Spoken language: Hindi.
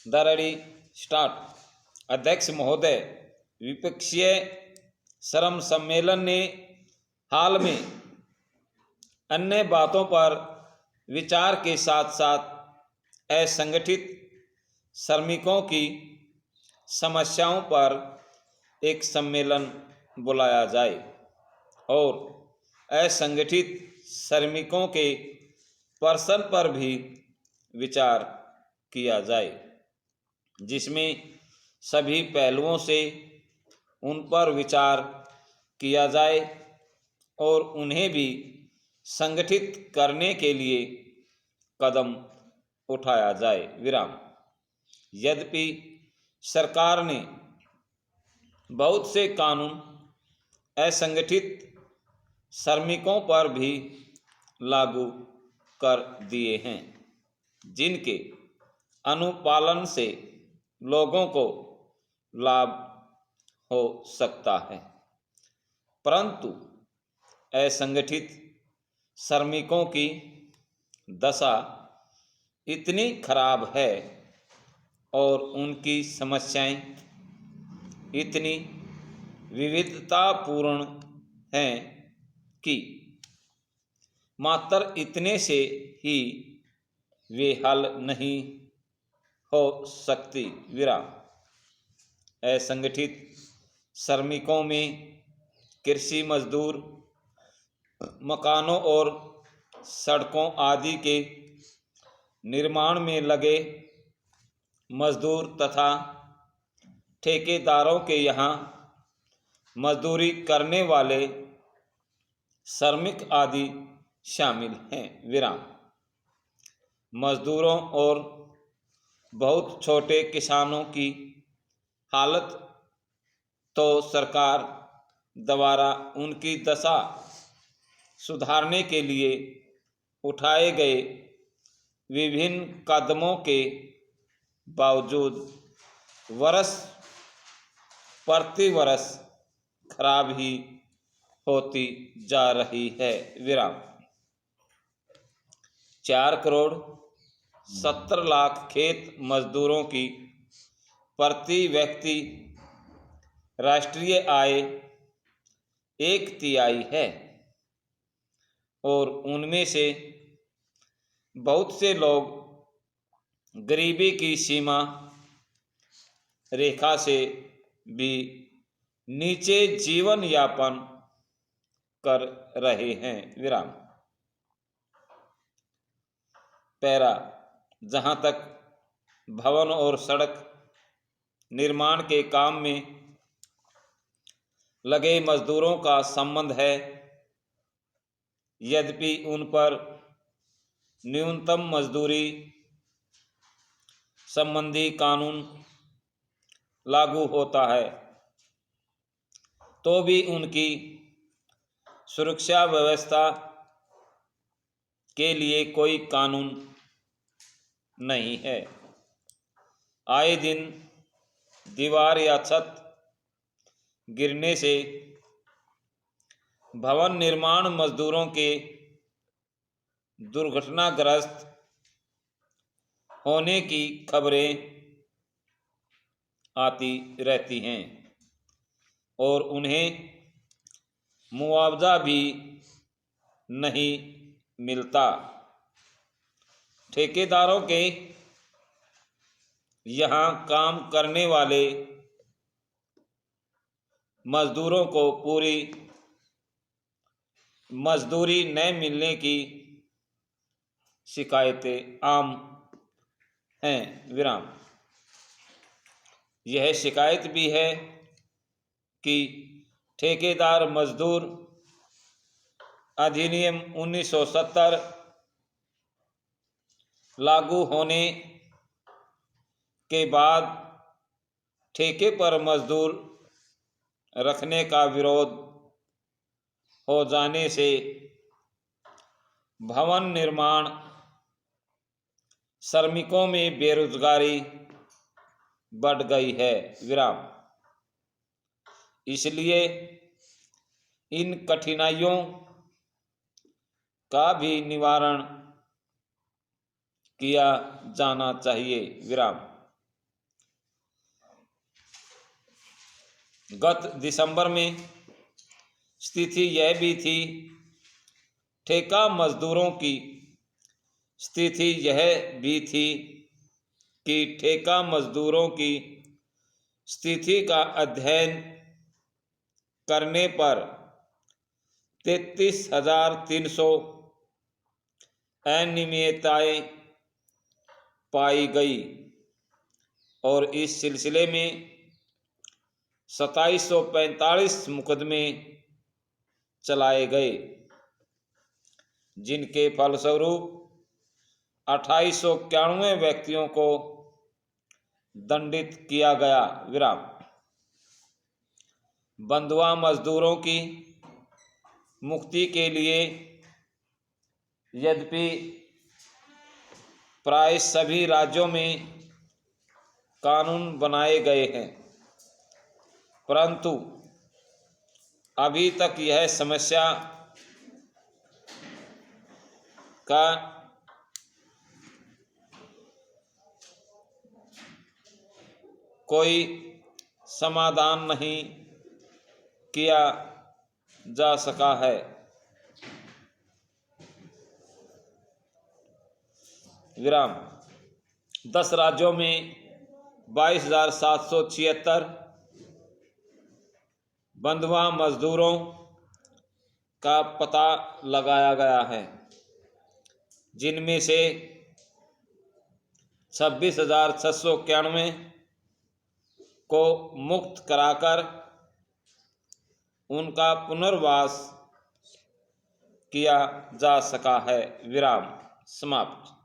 दरड़ी स्टार्ट। अध्यक्ष महोदय, विपक्षीय श्रम सम्मेलन ने हाल में अन्य बातों पर विचार के साथ साथ असंगठित श्रमिकों की समस्याओं पर एक सम्मेलन बुलाया जाए और असंगठित श्रमिकों के प्रश्न पर भी विचार किया जाए, जिसमें सभी पहलुओं से उन पर विचार किया जाए और उन्हें भी संगठित करने के लिए कदम उठाया जाए। विराम। यद्यपि सरकार ने बहुत से कानून असंगठित श्रमिकों पर भी लागू कर दिए हैं, जिनके अनुपालन से लोगों को लाभ हो सकता है, परंतु असंगठित श्रमिकों की दशा इतनी खराब है और उनकी समस्याएं इतनी विविधतापूर्ण हैं कि मात्र इतने से ही वे हल नहीं हो सकती। विराम। असंगठित श्रमिकों में कृषि मजदूर, मकानों और सड़कों आदि के निर्माण में लगे मजदूर तथा ठेकेदारों के यहाँ मजदूरी करने वाले श्रमिक आदि शामिल हैं। विराम। मजदूरों और बहुत छोटे किसानों की हालत तो सरकार द्वारा उनकी दशा सुधारने के लिए उठाए गए विभिन्न कदमों के बावजूद वर्ष प्रति वर्ष खराब ही होती जा रही है। विराम। 4,70,00,000 खेत मजदूरों की प्रति व्यक्ति राष्ट्रीय आय 1/3 है और उनमें से बहुत से लोग गरीबी की सीमा रेखा से भी नीचे जीवन यापन कर रहे हैं। विराम। पैरा। जहाँ तक भवन और सड़क निर्माण के काम में लगे मजदूरों का संबंध है, यद्यपि उन पर न्यूनतम मजदूरी संबंधी कानून लागू होता है, तो भी उनकी सुरक्षा व्यवस्था के लिए कोई कानून नहीं है। आए दिन दीवार या छत गिरने से भवन निर्माण मजदूरों के दुर्घटनाग्रस्त होने की खबरें आती रहती हैं और उन्हें मुआवजा भी नहीं मिलता। ठेकेदारों के यहाँ काम करने वाले मजदूरों को पूरी मजदूरी न मिलने की शिकायतें आम हैं। विराम। यह शिकायत भी है कि ठेकेदार मजदूर अधिनियम 1970 लागू होने के बाद ठेके पर मजदूर रखने का विरोध हो जाने से भवन निर्माण श्रमिकों में बेरोजगारी बढ़ गई है। विराम। इसलिए इन कठिनाइयों का भी निवारण किया जाना चाहिए। विराम। गत दिसंबर में स्थिति यह भी थी। ठेका मजदूरों की स्थिति यह भी थी कि ठेका मजदूरों की स्थिति का अध्ययन करने पर 33,300 अनियमितताएं पाई गई और इस सिलसिले में 2745 मुकदमे चलाए गए, जिनके फलस्वरूप 2891 व्यक्तियों को दंडित किया गया। विराम। बंधुआ मजदूरों की मुक्ति के लिए यद्यपि प्राय सभी राज्यों में कानून बनाए गए हैं, परंतु अभी तक यह समस्या का कोई समाधान नहीं किया जा सका है। विराम। 10 राज्यों में 22,776 बंधुआ मजदूरों का पता लगाया गया है, जिनमें से 26,691 को मुक्त कराकर उनका पुनर्वास किया जा सका है। विराम। समाप्त।